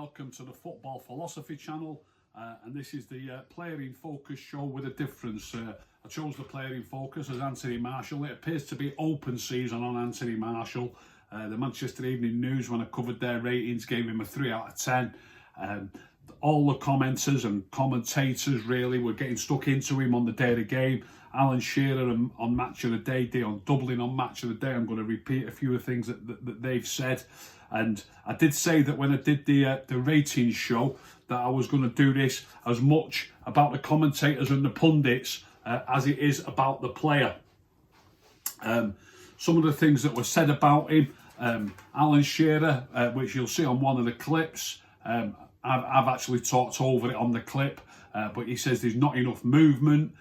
welcome to the Football Philosophy channel, and this is the Player in Focus show with a difference. I chose the Player in Focus as Anthony Martial. It appears to be open season on Anthony Martial. The Manchester Evening News, when I covered their ratings, gave him a 3 out of 10. All the commenters and commentators really were getting stuck into him on the day of the game. Alan Shearer on Match of the Day, Dion Dublin on Match of the Day. I'm going to repeat a few of the things that they've said. And I did say that when I did the ratings show that I was going to do this as much about the commentators and the pundits as it is about the player. Some of the things that were said about him, Alan Shearer, which you'll see on one of the clips, I've actually talked over it on the clip, but he says there's not enough movement.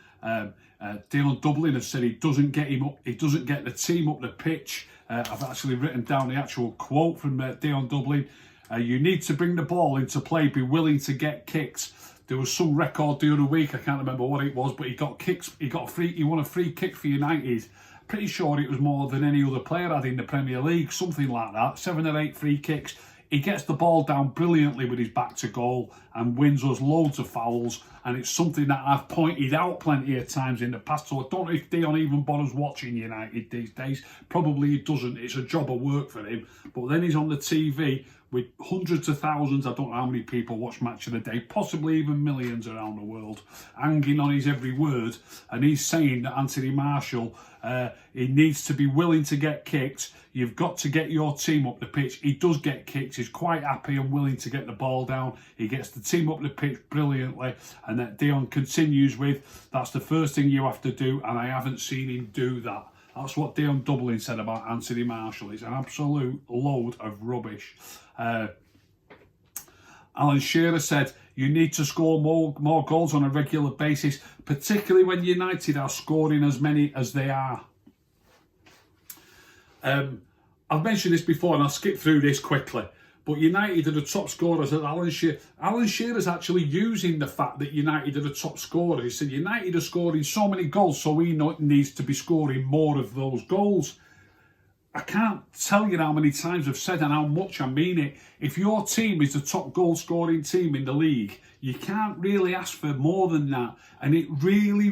Dion Dublin has said he doesn't get the team up the pitch. I've actually written down the actual quote from Dion Dublin. You need to bring the ball into play, be willing to get kicked. There was some record the other week, I can't remember what it was, but he got kicks. He won a free kick for United. Pretty sure it was more than any other player had in the Premier League, something like that. 7 or 8 free kicks. He gets the ball down brilliantly with his back to goal and wins us loads of fouls. And it's something that I've pointed out plenty of times in the past. So I don't know if Dion even bothers watching United these days. Probably he doesn't. It's a job of work for him. But then he's on the TV with hundreds of thousands. I don't know how many people watch Match of the Day. Possibly even millions around the world. Hanging on his every word. And he's saying that Anthony Martial, he needs to be willing to get kicked. You've got to get your team up the pitch. He does get kicked. He's quite happy and willing to get the ball down. He gets the team up the pitch brilliantly. And that Dion continues with, that's the first thing you have to do. And I haven't seen him do that. That's what Dion Dublin said about Anthony Martial. It's an absolute load of rubbish. Alan Shearer said, you need to score more goals on a regular basis, particularly when United are scoring as many as they are. I've mentioned this before and I'll skip through this quickly, but United are the top scorers at Alan Shearer. Alan Shearer's actually using the fact that United are the top scorers. He said United are scoring so many goals, so he needs to be scoring more of those goals. I can't tell you how many times I've said and how much I mean it. If your team is the top goal scoring team in the league, you can't really ask for more than that. And it really,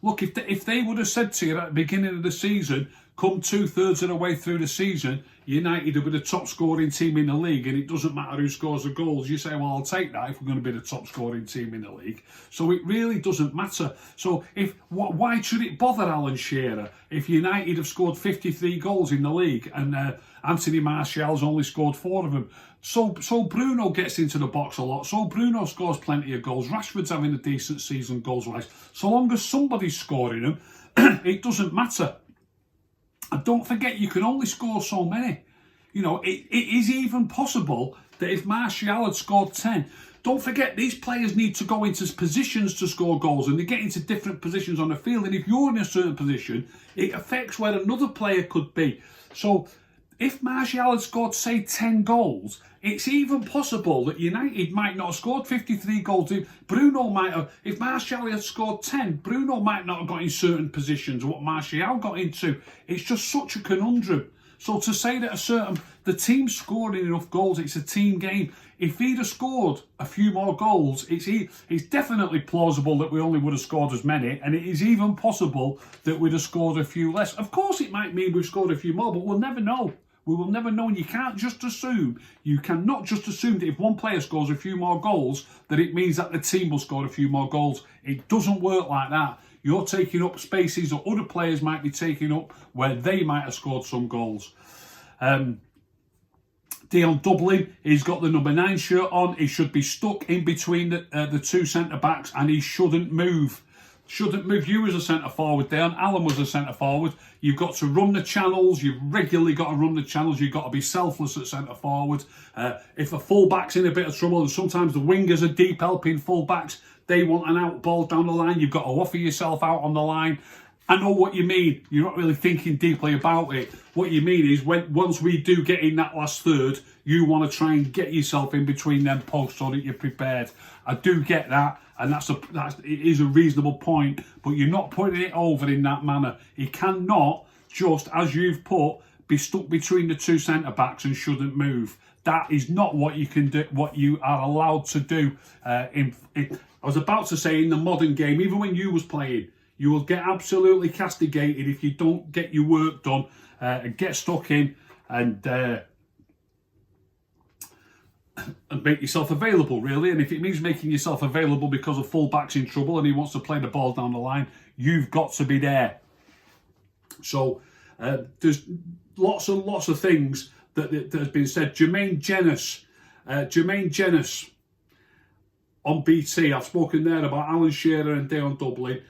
look, if they would have said to you at the beginning of the season, come 2/3 of the way through the season, United will be the top scoring team in the league and it doesn't matter who scores the goals, you say, well, I'll take that if we're going to be the top scoring team in the league. So it really doesn't matter. So why should it bother Alan Shearer if United have scored 53 goals in the league and Anthony Martial's only scored 4 of them? So Bruno gets into the box a lot. So Bruno scores plenty of goals. Rashford's having a decent season goals-wise. So long as somebody's scoring them, it doesn't matter. And don't forget, you can only score so many. You know, it is even possible that if Martial had scored 10, don't forget, these players need to go into positions to score goals and they get into different positions on the field. And if you're in a certain position, it affects where another player could be. So if Martial had scored, say, 10 goals, it's even possible that United might not have scored 53 goals. Bruno might have, if Martial had scored 10, Bruno might not have got in certain positions what Martial got into. It's just such a conundrum. So to say that the team's scoring enough goals, it's a team game. If he'd have scored a few more goals, it's definitely plausible that we only would have scored as many, and it is even possible that we'd have scored a few less. Of course, it might mean we've scored a few more, but we'll never know. We will never know, and you can't just assume. You cannot just assume that if one player scores a few more goals, that it means that the team will score a few more goals. It doesn't work like that. You're taking up spaces that other players might be taking up where they might have scored some goals. Dion Dublin, he's got the number 9 shirt on. He should be stuck in between the two centre-backs and he shouldn't move. Shouldn't move. You as a centre forward, Dion. Alan was a centre forward. You've got to run the channels. You've regularly got to run the channels. You've got to be selfless at centre forward. If a fullback's in a bit of trouble, and sometimes the wingers are deep helping fullbacks, they want an out ball down the line. You've got to offer yourself out on the line. I know what you mean. You're not really thinking deeply about it. What you mean is once we do get in that last third, you want to try and get yourself in between them posts so that you're prepared. I do get that, and it is a reasonable point, but you're not putting it over in that manner. He cannot just, as you've put, be stuck between the two centre-backs and shouldn't move. That is not what you can do, what you are allowed to do. I was about to say in the modern game, even when you was playing, you will get absolutely castigated if you don't get your work done and get stuck in and make yourself available, really. And if it means making yourself available because a full-back's in trouble and he wants to play the ball down the line, you've got to be there. So there's lots and lots of things that has been said. Jermaine Jenas on BT, I've spoken there about Alan Shearer and Dion Dublin.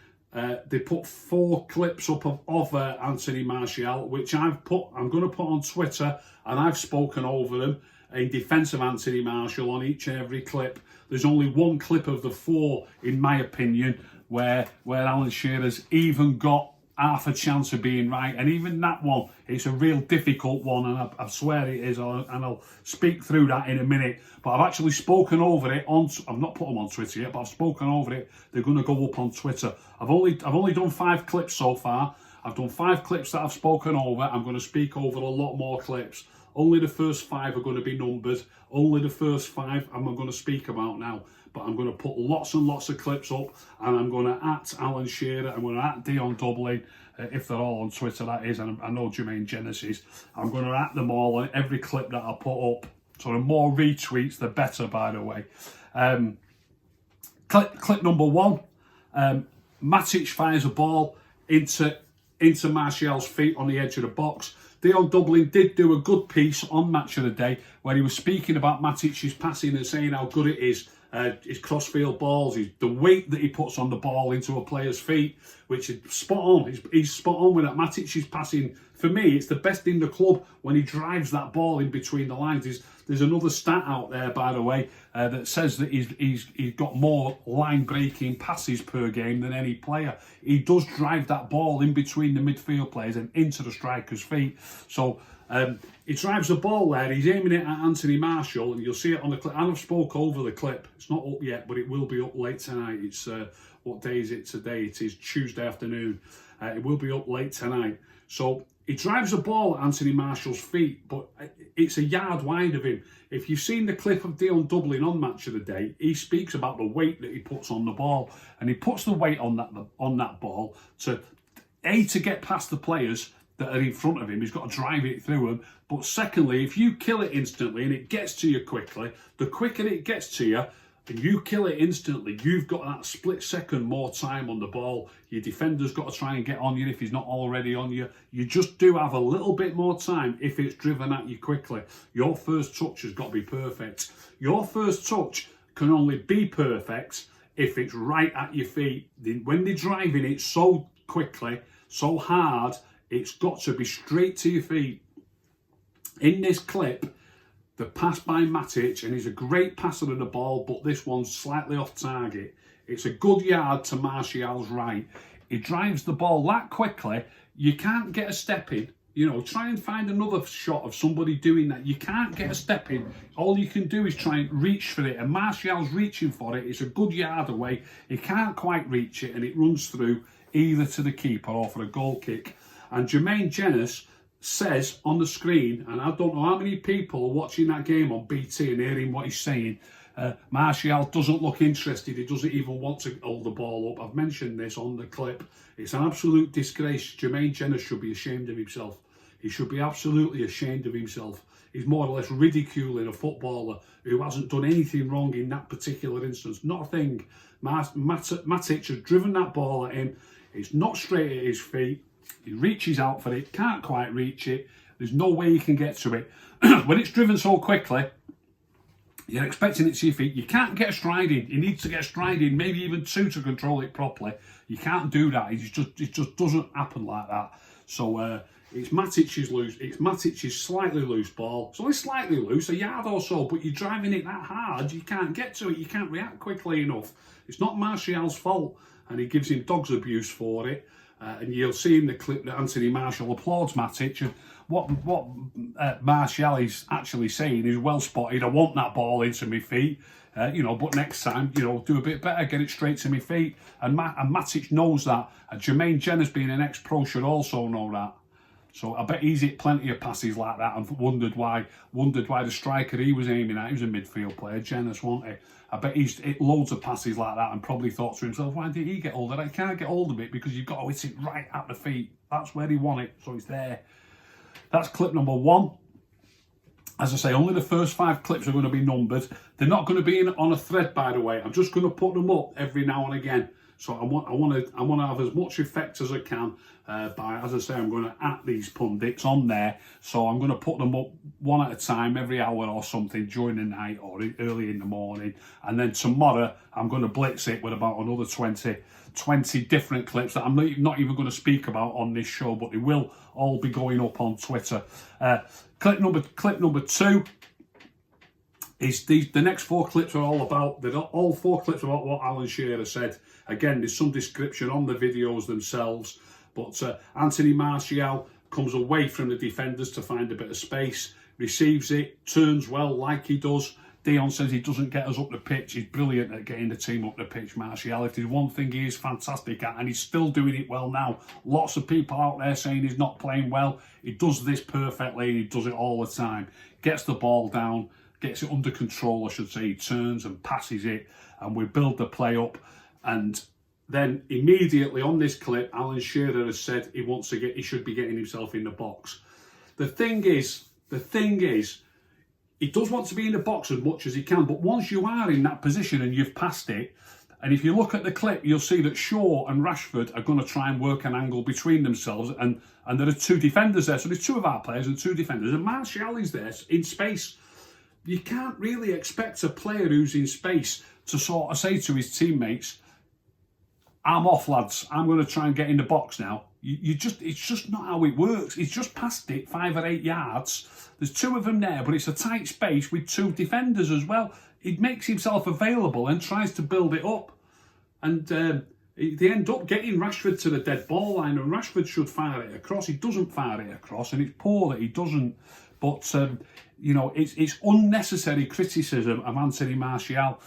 They put 4 clips up of Anthony Martial, which I'm going to put on Twitter, and I've spoken over them in defence of Anthony Martial on each and every clip. There's only one clip of the 4, in my opinion, where Alan Shearer's even got half a chance of being right, and even that one, it's a real difficult one, and I swear it is, and I'll speak through that in a minute. But I've actually spoken over it on. I've not put them on Twitter yet, but I've spoken over it. They're going to go up on Twitter. I've only done 5 clips so far. I've done 5 clips that I've spoken over. I'm going to speak over a lot more clips. Only the first 5 are going to be numbered. Only the first 5 I'm going to speak about now. But I'm going to put lots and lots of clips up, and I'm going to at Alan Shearer, I'm going to at Dion Dublin, if they're all on Twitter, that is, and I know Jermaine Jenas is. I'm going to at them all on every clip that I put up. So the more retweets, the better, by the way. Clip number 1, Matic fires a ball into Martial's feet on the edge of the box. Dion Dublin did do a good piece on Match of the Day where he was speaking about Matic's passing and saying how good it is. His crossfield balls, the weight that he puts on the ball into a player's feet, which is spot on. He's spot on with that. Matic's passing, for me, it's the best in the club when he drives that ball in between the lines. There's another stat out there, by the way, that says that he's got more line-breaking passes per game than any player. He does drive that ball in between the midfield players and into the striker's feet. So he drives the ball there, he's aiming it at Anthony Martial, and you'll see it on the clip. And I've spoke over the clip. It's not up yet, but it will be up late tonight. It's, what day is it today? It is Tuesday afternoon. It will be up late tonight. So he drives the ball at Anthony Martial's feet, but it's a yard wide of him. If you've seen the clip of Dion Dublin on Match of the Day, he speaks about the weight that he puts on the ball, and he puts the weight on that ball to get past the players that are in front of him. He's got to drive it through them. But secondly, if you kill it instantly and it gets to you quickly, the quicker it gets to you and you kill it instantly, you've got that split second more time on the ball. Your defender's got to try and get on you if he's not already on you. You just do have a little bit more time if it's driven at you quickly. Your first touch has got to be perfect. Your first touch can only be perfect if it's right at your feet. When they're driving it so quickly, so hard, it's got to be straight to your feet. In this clip, the pass by Matic, and he's a great passer of the ball, but this one's slightly off target. It's a good yard to Martial's right. He drives the ball that quickly, you can't get a step in. You know, try and find another shot of somebody doing that. You can't get a step in. All you can do is try and reach for it, and Martial's reaching for it. It's a good yard away. He can't quite reach it, and it runs through either to the keeper or for a goal kick. And Jermaine Jenas says on the screen, and I don't know how many people are watching that game on BT and hearing what he's saying, Martial doesn't look interested. He doesn't even want to hold the ball up. I've mentioned this on the clip. It's an absolute disgrace. Jermaine Jenas should be ashamed of himself. He should be absolutely ashamed of himself. He's more or less ridiculing a footballer who hasn't done anything wrong in that particular instance. Not a thing. Matic has driven that ball at him. It's not straight at his feet. He reaches out for it, can't quite reach it. There's no way you can get to it. When it's driven so quickly, you're expecting it to your feet. You can't get a stride in. You need to get a stride in, maybe even 2 to control it properly. You can't do that. It just doesn't happen like that. So it's Matic's loose. It's Matic's slightly loose ball. It's only slightly loose, a yard or so, but you're driving it that hard, you can't get to it. You can't react quickly enough. It's not Martial's fault, and he gives him dog's abuse for it. And you'll see in the clip that Anthony Martial applauds Matic. And what Martial is actually saying is, well spotted, I want that ball into my feet. But next time, do a bit better, get it straight to my feet. And Matic knows that. And Jermaine Jenas, being an ex-pro, should also know that. So I bet he's hit plenty of passes like that and wondered why the striker he was aiming at, he was a midfield player, Jennings, wasn't he? I bet he's hit loads of passes like that and probably thought to himself, why did he get hold of it? I can't get hold of it because you've got to hit it right at the feet. That's where he won it, so it's there. That's clip number 1. As I say, only the first 5 clips are going to be numbered. They're not going to be on a thread, by the way. I'm just going to put them up every now and again. So I want to have as much effect as I can by, as I say, I'm going to at these pundits on there. So I'm going to put them up one at a time every hour or something during the night or early in the morning. And then tomorrow I'm going to blitz it with about another 20 different clips that I'm not even going to speak about on this show, but they will all be going up on Twitter. Clip number 2 is the next 4 clips are all about. They're all 4 clips about what Alan Shearer said. Again, there's some description on the videos themselves, but Anthony Martial comes away from the defenders to find a bit of space, receives it, turns well like he does. Dion says he doesn't get us up the pitch. He's brilliant at getting the team up the pitch, Martial. If there's one thing he is fantastic at, and he's still doing it well now. Lots of people out there saying he's not playing well. He does this perfectly and he does it all the time. Gets the ball down, gets it under control, I should say. He turns and passes it, and we build the play up. And then immediately on this clip, Alan Shearer has said he should be getting himself in the box. The thing is, he does want to be in the box as much as he can, but once you are in that position and you've passed it, and if you look at the clip, you'll see that Shaw and Rashford are going to try and work an angle between themselves, and there are 2 defenders there. So there's 2 of our players and 2 defenders, and Martial is there in space. You can't really expect a player who's in space to sort of say to his teammates, I'm off, lads. I'm going to try and get in the box now. It's just not how it works. He's just passed it 5 or 8 yards. There's 2 of them there, but it's a tight space with 2 defenders as well. He makes himself available and tries to build it up. And they end up getting Rashford to the dead ball line, and Rashford should fire it across. He doesn't fire it across, and it's poor that he doesn't. But, you know, it's unnecessary criticism of Anthony Martial.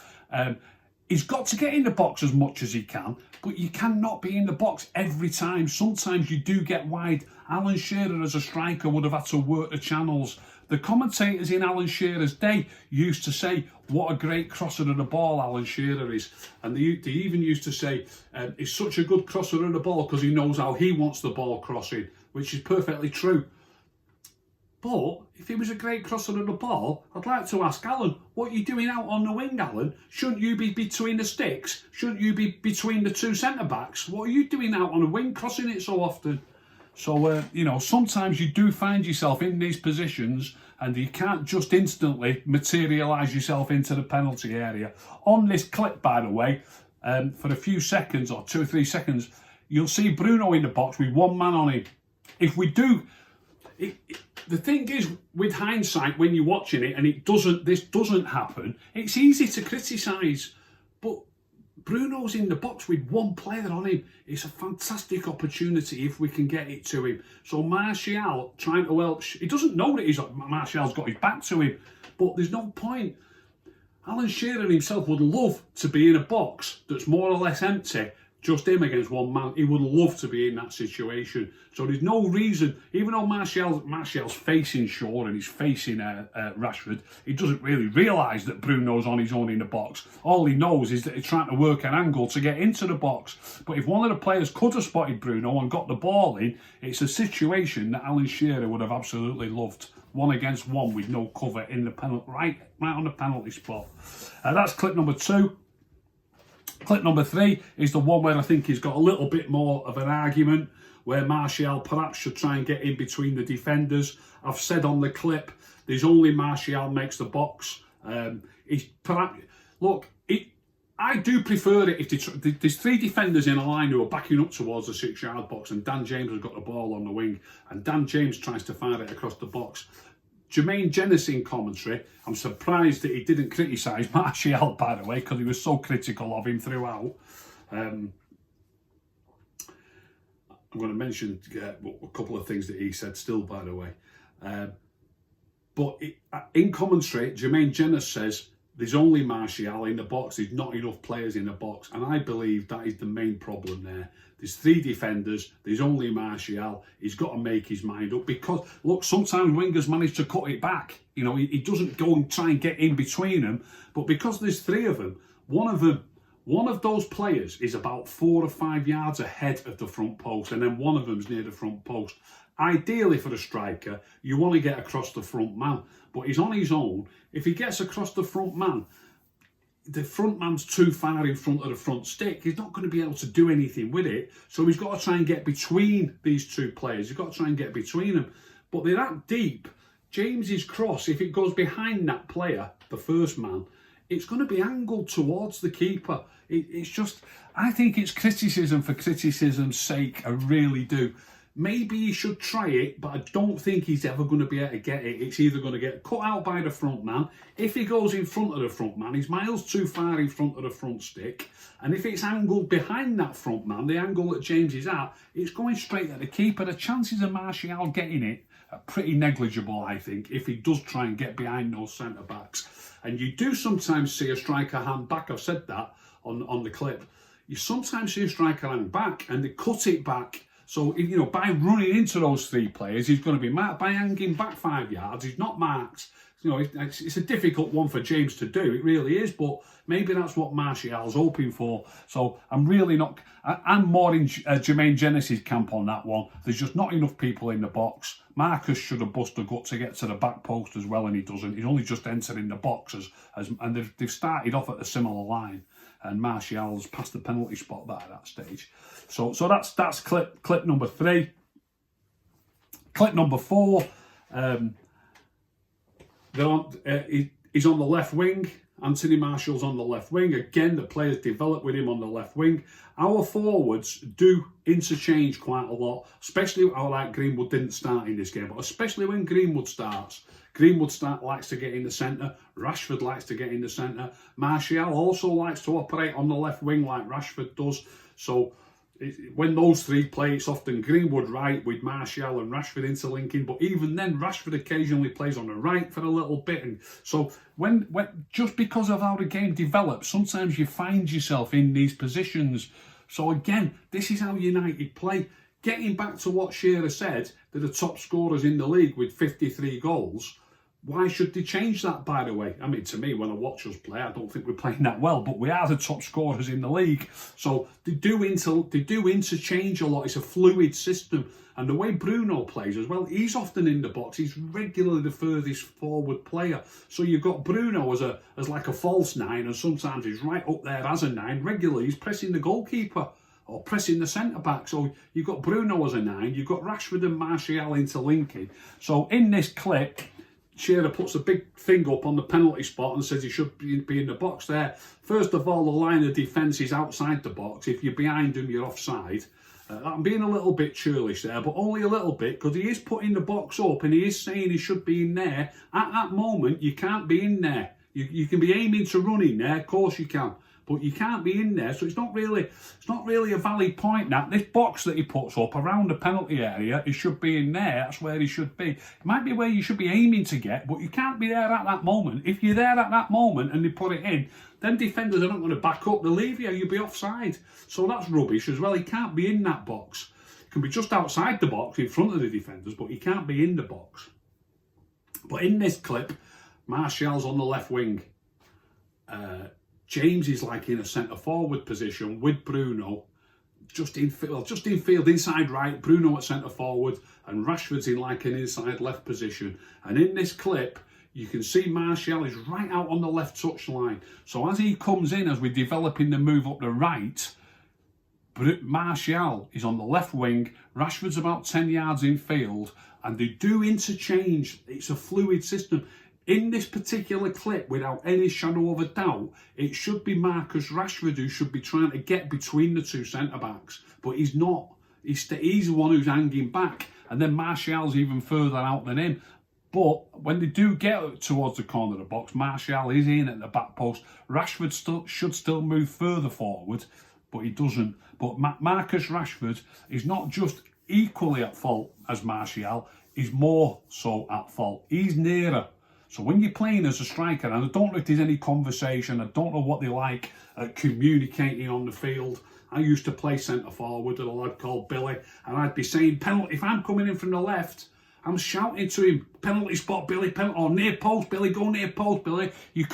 He's got to get in the box as much as he can, but you cannot be in the box every time. Sometimes you do get wide. Alan Shearer as a striker would have had to work the channels. The commentators in Alan Shearer's day used to say, what a great crosser of the ball Alan Shearer is. And they even used to say, he's such a good crosser of the ball because he knows how he wants the ball crossing, which is perfectly true. But if he was a great crosser of the ball, I'd like to ask Alan, what are you doing out on the wing, Alan? Shouldn't you be between the sticks? Shouldn't you be between the 2 centre-backs? What are you doing out on the wing, crossing it so often? So, you know, sometimes you do find yourself in these positions and you can't just instantly materialise yourself into the penalty area. On this clip, by the way, for a few seconds or 2 or 3 seconds, you'll see Bruno in the box with 1 man on him. If we do... the thing is, with hindsight, when you're watching it and this doesn't happen, it's easy to criticise. But Bruno's in the box with 1 player on him. It's a fantastic opportunity if we can get it to him. So Martial trying to help, he doesn't know that Martial's got his back to him, but there's no point. Alan Shearer himself would love to be in a box that's more or less empty, just him against 1 man. He would love to be in that situation. So there's no reason, even though Martial's facing Shaw and he's facing Rashford, he doesn't really realise that Bruno's on his own in the box. All he knows is that he's trying to work an angle to get into the box. But if one of the players could have spotted Bruno and got the ball in, it's a situation that Alan Shearer would have absolutely loved. 1 against 1 with no cover in the penalty, right on the penalty spot. That's clip number 2. Clip number 3 is the one where I think he's got a little bit more of an argument, where Martial perhaps should try and get in between the defenders. I've said on the clip, there's only Martial makes the box. I do prefer it if there's 3 defenders in a line who are backing up towards the 6-yard box, and Dan James has got the ball on the wing, and Dan James tries to fire it across the box. Jermaine Jennings in commentary, I'm surprised that he didn't criticise Martial, by the way, because he was so critical of him throughout. I'm going to mention a couple of things that he said still, by the way. In commentary, Jermaine Jennings says there's only Martial in the box. There's not enough players in the box. And I believe that is the main problem there. There's 3 defenders. There's only Martial. He's got to make his mind up because, look, sometimes wingers manage to cut it back. You know, he doesn't go and try and get in between them. But because there's 3 of them, one of those players is about 4 or 5 yards ahead of the front post, and then one of them's near the front post. Ideally for a striker, you want to get across the front man, but he's on his own. If he gets across the front man, the front man's too far in front of the front stick. He's not going to be able to do anything with it. So he's got to try and get between these 2 players. He's got to try and get between them. But they're that deep. James's cross, if it goes behind that player, the first man, it's going to be angled towards the keeper. It's just, I think it's criticism for criticism's sake. I really do. Maybe he should try it, but I don't think he's ever going to be able to get it. It's either going to get cut out by the front man. If he goes in front of the front man, he's miles too far in front of the front stick. And if it's angled behind that front man, the angle that James is at, it's going straight at the keeper. The chances of Martial getting it are pretty negligible, I think, if he does try and get behind those centre-backs. And you do sometimes see a striker hand back. I've said that on the clip. You sometimes see a striker hand back and they cut it back. So, you know, by running into those 3 players, he's going to be marked. By hanging back 5 yards, he's not marked. You know, it's a difficult one for James to do. It really is. But maybe that's what Martial's hoping for. So I'm really not... I'm more in Jermaine Genesis' camp on that one. There's just not enough people in the box. Marcus should have busted a gut to get to the back post as well, and he doesn't. He's only just entering the box, and they've started off at a similar line. And Martial's past the penalty spot at that stage. So that's clip number 3. Clip number 4. He's on the left wing. Anthony Martial's on the left wing. Again, the players develop with him on the left wing. Our forwards do interchange quite a lot, especially like Greenwood didn't start in this game, but especially when Greenwood starts. Greenwood likes to get in the centre. Rashford likes to get in the centre. Martial also likes to operate on the left wing like Rashford does. So when those 3 play, it's often Greenwood right with Martial and Rashford interlinking. But even then, Rashford occasionally plays on the right for a little bit. And so when just because of how the game develops, sometimes you find yourself in these positions. So again, this is how United play. Getting back to what Shearer said, they're the top scorers in the league with 53 goals. Why should they change that, by the way? I mean, to me, when I watch us play, I don't think we're playing that well, but we are the top scorers in the league. So they do interchange a lot. It's a fluid system. And the way Bruno plays as well, he's often in the box. He's regularly the furthest forward player. So you've got Bruno as like a false 9, and sometimes he's right up there as a 9. Regularly, he's pressing the goalkeeper or pressing the centre-back. So you've got Bruno as a 9. You've got Rashford and Martial interlinking. So in this clip, Shearer puts a big thing up on the penalty spot and says he should be in the box there. First of all, the line of defence is outside the box. If you're behind him, you're offside. I'm being a little bit churlish there, but only a little bit, because he is putting the box up and he is saying he should be in there. At that moment, you can't be in there. You can be aiming to run in there, of course you can, but you can't be in there. So it's not really a valid point. That this box that he puts up around the penalty area, he should be in there. That's where he should be. It might be where you should be aiming to get, but you can't be there at that moment. If you're there at that moment and they put it in, then defenders are not going to back up. They'll leave you. You'll be offside. So that's rubbish as well. He can't be in that box. He can be just outside the box in front of the defenders, but he can't be in the box. But in this clip, Martial's on the left wing. James is like in a centre forward position with Bruno, just in field, inside right, Bruno at centre forward, and Rashford's in like an inside left position. And in this clip, you can see Martial is right out on the left touchline. So as he comes in, as we're developing the move up the right, Martial is on the left wing, Rashford's about 10 yards in field, and they do interchange. It's a fluid system. In this particular clip, without any shadow of a doubt, it should be Marcus Rashford who should be trying to get between the 2 centre-backs. But he's not. He's the one who's hanging back. And then Martial's even further out than him. But when they do get towards the corner of the box, Martial is in at the back post. Rashford should still move further forward, but he doesn't. But Marcus Rashford is not just equally at fault as Martial. He's more so at fault. He's nearer. So when you're playing as a striker, and I don't know if there's any conversation, I don't know what they like at communicating on the field. I used to play centre forward with a lad called Billy, and I'd be saying penalty. If I'm coming in from the left, I'm shouting to him, penalty spot, Billy, penalty, or near post, Billy, go near post, Billy. You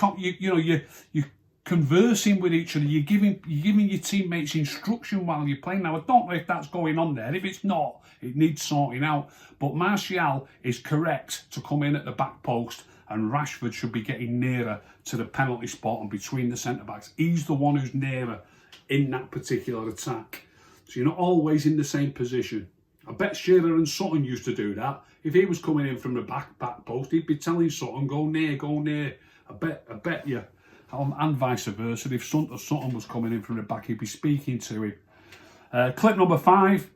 conversing with each other. You're giving your teammates instruction while you're playing. Now I don't know if that's going on there. If it's not, it needs sorting out. But Martial is correct to come in at the back post, and Rashford should be getting nearer to the penalty spot and between the centre backs. He's the one who's nearer in that particular attack. So you're not always in the same position. I bet Shearer and Sutton used to do that. If he was coming in from the back post, he'd be telling Sutton, go near, go near. I bet you. And vice versa. If Sutton was coming in from the back, he'd be speaking to him. Clip number 5.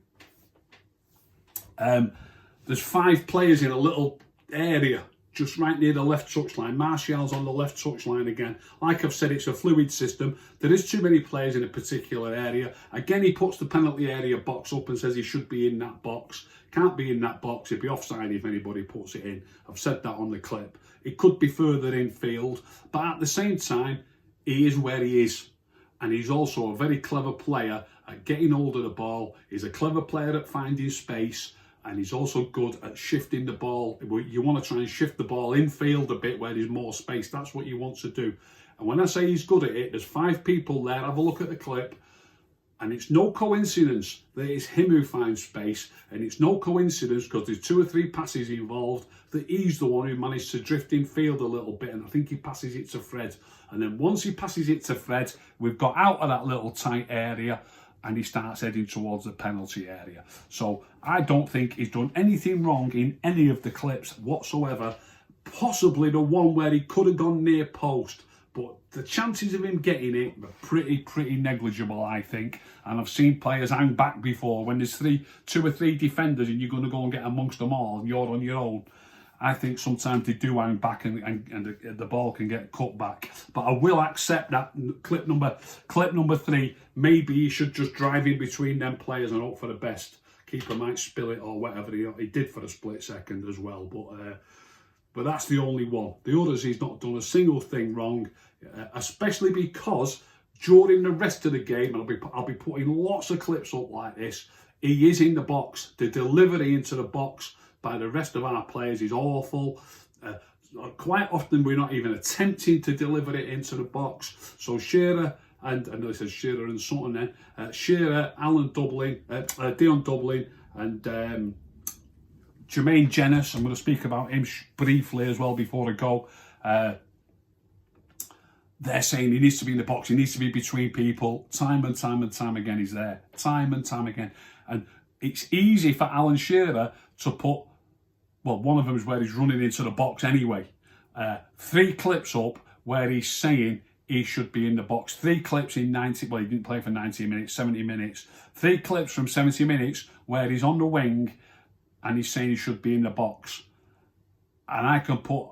There's 5 players in a little area just right near the left touchline. Martial's on the left touchline again. Like I've said, it's a fluid system. There is too many players in a particular area. Again, he puts the penalty area box up and says he should be in that box. Can't be in that box. He'd be offside if anybody puts it in. I've said that on the clip. It could be further infield, but at the same time, he is where he is. And he's also a very clever player at getting hold of the ball. He's a clever player at finding space. And he's also good at shifting the ball. You want to try and shift the ball infield a bit where there's more space. That's what you want to do. And when I say he's good at it, there's 5 people there. Have a look at the clip. And it's no coincidence that it's him who finds space. And it's no coincidence because there's 2 or 3 passes involved that he's the one who managed to drift infield a little bit. And I think he passes it to Fred. And then once he passes it to Fred, we've got out of that little tight area and he starts heading towards the penalty area. So I don't think he's done anything wrong in any of the clips whatsoever. Possibly the one where he could have gone near post, but the chances of him getting it were pretty negligible, I think. And I've seen players hang back before when there's 2 or 3 defenders and you're going to go and get amongst them all and you're on your own. I think sometimes they do hang back and the ball can get cut back. But I will accept that clip number 3, maybe he should just drive in between them players and hope for the best. Keeper might spill it or whatever he did for a split second as well. But that's the only one. The others, he's not done a single thing wrong, especially because during the rest of the game, and I'll be putting lots of clips up like this, he is in the box. The delivery into the box by the rest of our players is awful. Quite often we're not even attempting to deliver it into the box. So Shearer, and I know it says Shearer and Sutton then, Shearer, Alan Dublin, Dion Dublin and Jermaine Jenas, I'm going to speak about him briefly as well before I go. They're saying he needs to be in the box, he needs to be between people. Time and time again he's there. Time and time again. And it's easy for Alan Shearer to put, well, one of them is where he's running into the box anyway. 3 clips up where he's saying he should be in the box. 3 clips in 90, well, he didn't play for 90 minutes, 70 minutes. 3 clips from 70 minutes where he's on the wing and he's saying he should be in the box. And I can put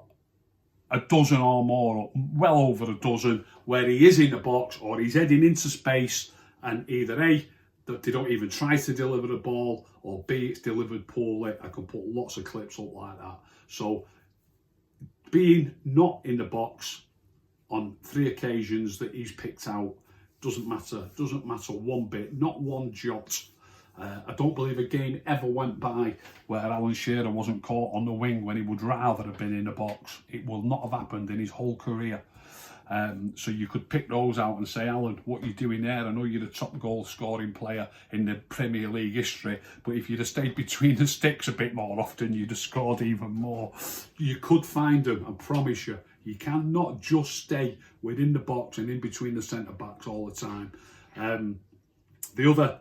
a dozen or more, well over a dozen, where he is in the box or he's heading into space and either A, that they don't even try to deliver the ball, or B, it's delivered poorly. I can put lots of clips up like that. So being not in the box on 3 occasions that he's picked out doesn't matter one bit, not one jot. I don't believe a game ever went by where Alan Shearer wasn't caught on the wing when he would rather have been in the box. It will not have happened in his whole career. So you could pick those out and say, Alan, what are you doing there? I know you're the top goal scoring player in the Premier League history, but if you'd have stayed between the sticks a bit more often, you'd have scored even more. You could find them, I promise you. You cannot just stay within the box and in between the centre backs all the time. The other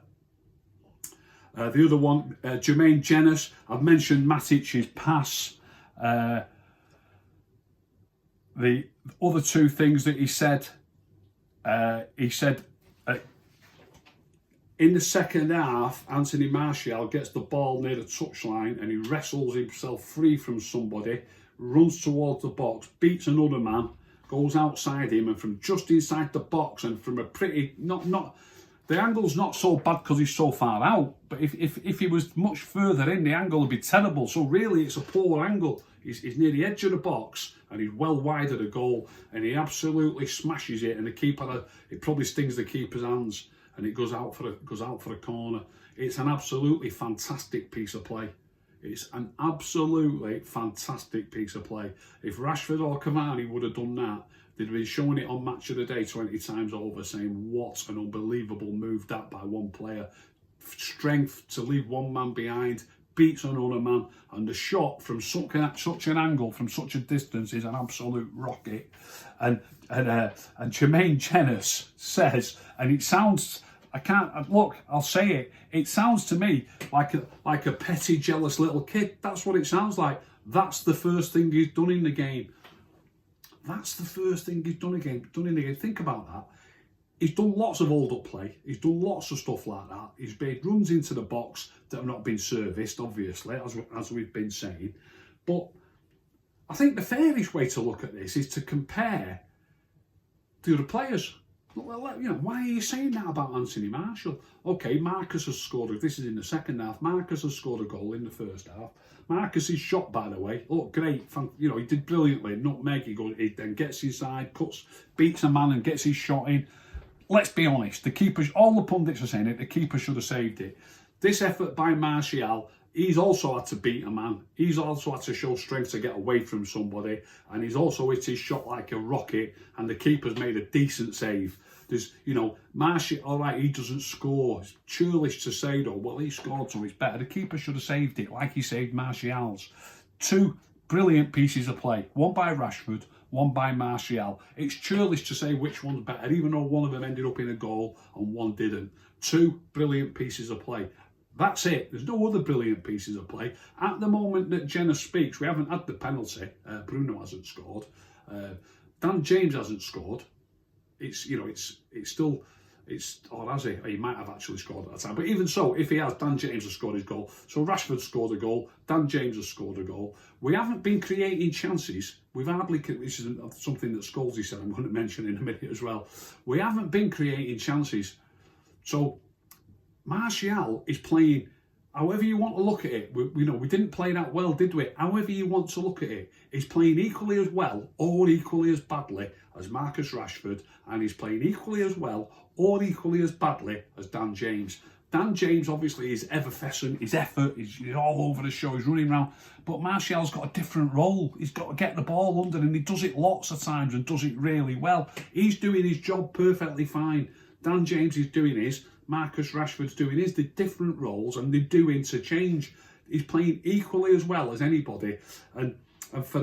one, Jermaine Jenas, I've mentioned Matic's pass. The other 2 things that he said in the second half, Anthony Martial gets the ball near the touchline and he wrestles himself free from somebody, runs towards the box, beats another man, goes outside him, and from just inside the box and from a pretty, not The angle's not so bad because he's so far out, but if he was much further in, the angle would be terrible. So really, it's a poor angle. He's near the edge of the box and he's well wide of the goal, and he absolutely smashes it, and the keeper, it probably stings the keeper's hands, and it goes out for a corner. It's an absolutely fantastic piece of play. It's an absolutely fantastic piece of play. If Rashford or Cavani would have done that, they'd been showing it on Match of the Day 20 times over, saying what an unbelievable move that by one player. Strength to leave one man behind, beats another man, and the shot from such an angle, from such a distance, is an absolute rocket. And Jermaine Jenas says, and it sounds, I'll say it. It sounds to me like a petty, jealous little kid. That's what it sounds like. That's the first thing he's done in the game. That's the first thing he's done in the game. Think about that. He's done lots of hold-up play. He's done lots of stuff like that. He's made runs into the box that have not been serviced, obviously, as we've been saying. But I think the fairest way to look at this is to compare the other players. Well, you know, why are you saying that about Anthony Martial? Okay, Marcus has scored. This is in the second half. Marcus has scored a goal in the first half. Marcus's shot, by the way, look great. You know, he did brilliantly. Nutmeg. He then gets inside, beats a man, and gets his shot in. Let's be honest. The keepers, all the pundits are saying it. The keeper should have saved it. This effort by Martial, he's also had to beat a man. He's also had to show strength to get away from somebody, and he's also hit his shot like a rocket. And the keeper's made a decent save. There's, you know, Martial, all right, he doesn't score. It's churlish to say, though, well, he scored, so it's better. The keeper should have saved it, like he saved Martial's. Two brilliant pieces of play. One by Rashford, one by Martial. It's churlish to say which one's better, even though one of them ended up in a goal and one didn't. Two brilliant pieces of play. That's it. There's no other brilliant pieces of play. At the moment that Jenna speaks, we haven't had the penalty. Bruno hasn't scored. Dan James hasn't scored. It's, you know, it's still, or has he? He might have actually scored at that time. But even so, if he has, Dan James has scored his goal. So Rashford scored a goal. Dan James has scored a goal. We haven't been creating chances. We've hardly, this is something that Scholesy said I'm going to mention in a minute as well. We haven't been creating chances. So Martial is playing, however you want to look at it. We didn't play that well, did we? However you want to look at it, he's playing equally as well or equally as badly as Marcus Rashford, and he's playing equally as well or equally as badly as Dan James. Dan James, obviously, is effervescent, his effort, he's all over the show, he's running around. But Martial's got a different role. He's got to get the ball under, and he does it lots of times and does it really well. He's doing his job perfectly fine. Dan James is doing his, Marcus Rashford's doing his. They're different roles and they do interchange. He's playing equally as well as anybody. And for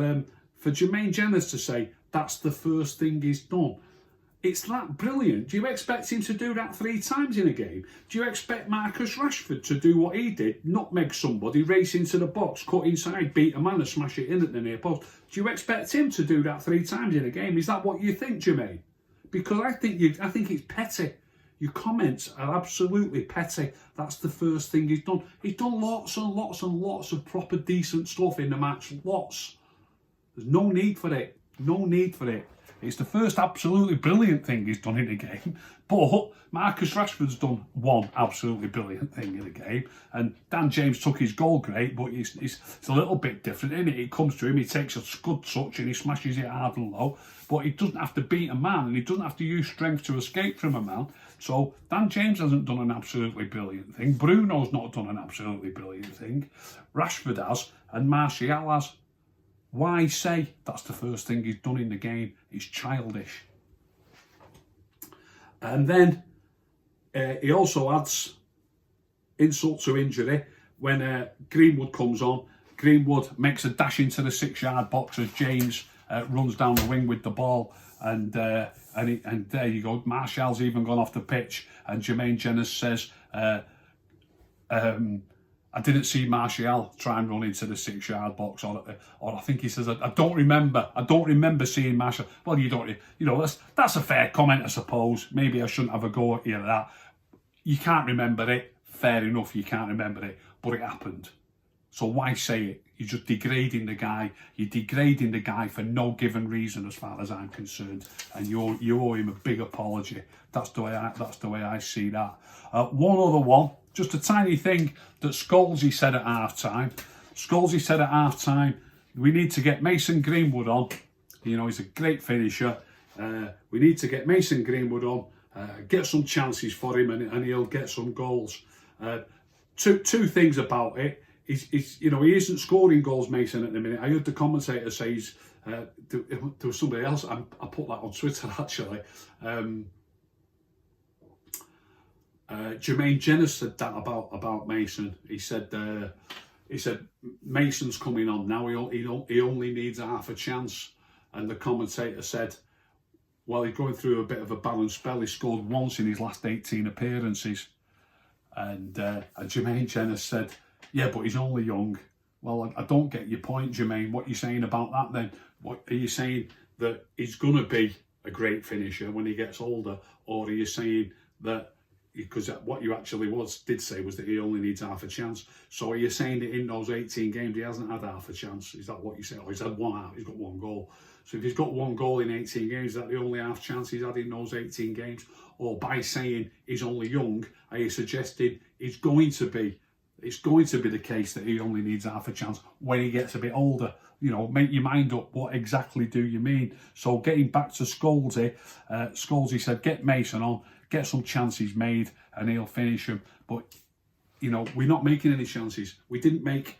Jermaine Jenas to say that's the first thing he's done, it's that brilliant. Do you expect him to do that 3 times in a game? Do you expect Marcus Rashford to do what he did, nutmeg somebody, race into the box, cut inside, beat a man and smash it in at the near post? Do you expect him to do that 3 times in a game? Is that what you think, Jermaine? Because I think it's petty. Your comments are absolutely petty. That's the first thing he's done. He's done lots and lots and lots of proper decent stuff in the match. Lots. There's no need for it. No need for it. It's the first absolutely brilliant thing he's done in the game. But Marcus Rashford's done one absolutely brilliant thing in the game. And Dan James took his goal great, but it's a little bit different, isn't it? It comes to him, he takes a good touch and he smashes it hard and low. But he doesn't have to beat a man and he doesn't have to use strength to escape from a man. So Dan James hasn't done an absolutely brilliant thing. Bruno's not done an absolutely brilliant thing. Rashford has, and Martial has. Why say that's the first thing he's done in the game? It's childish. And then he also adds insult to injury when Greenwood comes on. Greenwood makes a dash into the 6-yard box as James runs down the wing with the ball, and there you go. Martial's even gone off the pitch, and Jermaine Jenas says, I didn't see Martial try and run into the 6-yard box, or I think he says, I don't remember seeing Martial. Well, you don't, you know, that's a fair comment, I suppose. Maybe I shouldn't have a go at you at that. You can't remember it. Fair enough, you can't remember it, but it happened. So why say it? You're just degrading the guy. You're degrading the guy for no given reason, as far as I'm concerned. And you owe him a big apology. That's the way I see that. One other one, just a tiny thing that Scholesy said at half time. Scholesy said at half time, we need to get Mason Greenwood on. You know, he's a great finisher. We need to get Mason Greenwood on, get some chances for him, and he'll get some goals. Two things about it. He's you know, he isn't scoring goals, Mason, at the minute. I heard the commentator say he's, there was somebody else, I put that on Twitter actually. Jermaine Jenner said that about Mason. He said Mason's coming on now. He only needs a half a chance. And the commentator said, well, he's going through a bit of a balanced spell. He scored once in his last 18 appearances. And Jermaine Jenner said, yeah, but he's only young. Well, I don't get your point, Jermaine. What are you saying about that then? What are you saying, that he's going to be a great finisher when he gets older? Or are you saying that, because what you actually did say was that he only needs half a chance? So are you saying that in those 18 games he hasn't had half a chance? Is that what you say? Or he's had he's got one goal. So if he's got one goal in 18 games, is that the only half chance he's had in those 18 games? Or by saying he's only young, are you suggesting it's going to be the case that he only needs half a chance when he gets a bit older? You know, make your mind up. What exactly do you mean? So getting back to Scholesy, Scholesy said, get Mason on, get some chances made, and he'll finish them. But, you know, we're not making any chances. We didn't make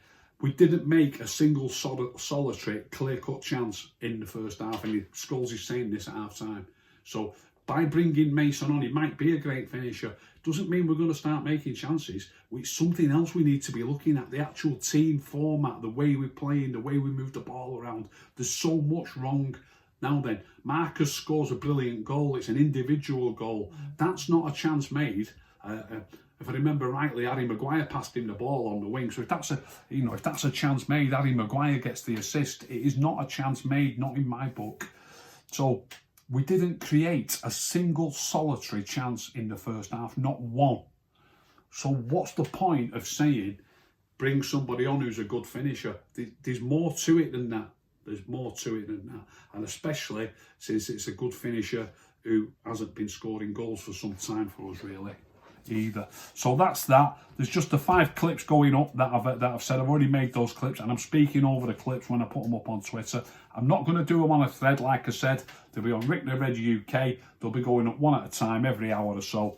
a single solitary clear-cut chance in the first half, and Scholesy's saying this at half time. So by bringing Mason on, he might be a great finisher. Doesn't mean we're going to start making chances. It's something else we need to be looking at. The actual team format, the way we're playing, the way we move the ball around. There's so much wrong. Now then, Marcus scores a brilliant goal. It's an individual goal. That's not a chance made. If I remember rightly, Harry Maguire passed him the ball on the wing. So if that's a chance made, Harry Maguire gets the assist. It is not a chance made, not in my book. So we didn't create a single solitary chance in the first half, not one. So what's the point of saying bring somebody on who's a good finisher? There's more to it than that. There's more to it than that. And especially since it's a good finisher who hasn't been scoring goals for some time for us, really, either. So that's that. There's just the 5 clips going up that I've said. I've already made those clips, and I'm speaking over the clips when I put them up on Twitter. I'm not going to do them on a thread, like I said. They'll be on Rick the Red UK. They'll be going up one at a time every hour or so.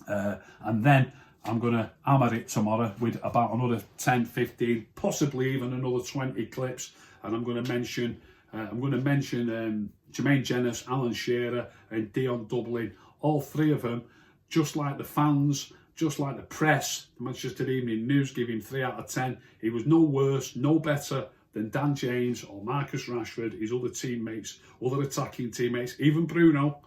And then I'm going to hammer it tomorrow with about another 10, 15, possibly even another 20 clips. And I'm going to mention Jermaine Jenner, Alan Shearer, and Dion Dublin. All 3 of them, just like the fans, just like the press, the Manchester Evening News give him 3 out of 10. He was no worse, no better than Dan James or Marcus Rashford, his other teammates, other attacking teammates, even Bruno.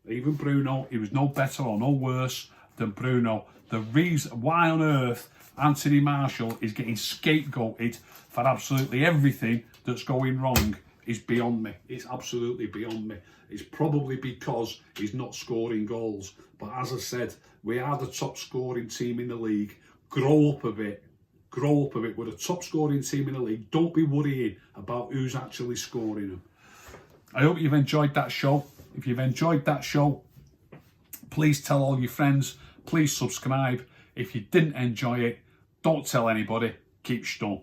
He was no better or no worse than Bruno. The reason why on earth Anthony Martial is getting scapegoated for absolutely everything that's going wrong is beyond me. It's absolutely beyond me. It's probably because he's not scoring goals. But as I said, we are the top scoring team in the league. Grow up a bit. Grow up a bit. We're the top scoring team in the league. Don't be worrying about who's actually scoring them. I hope you've enjoyed that show. If you've enjoyed that show, please tell all your friends. Please subscribe. If you didn't enjoy it, don't tell anybody. Keep stum.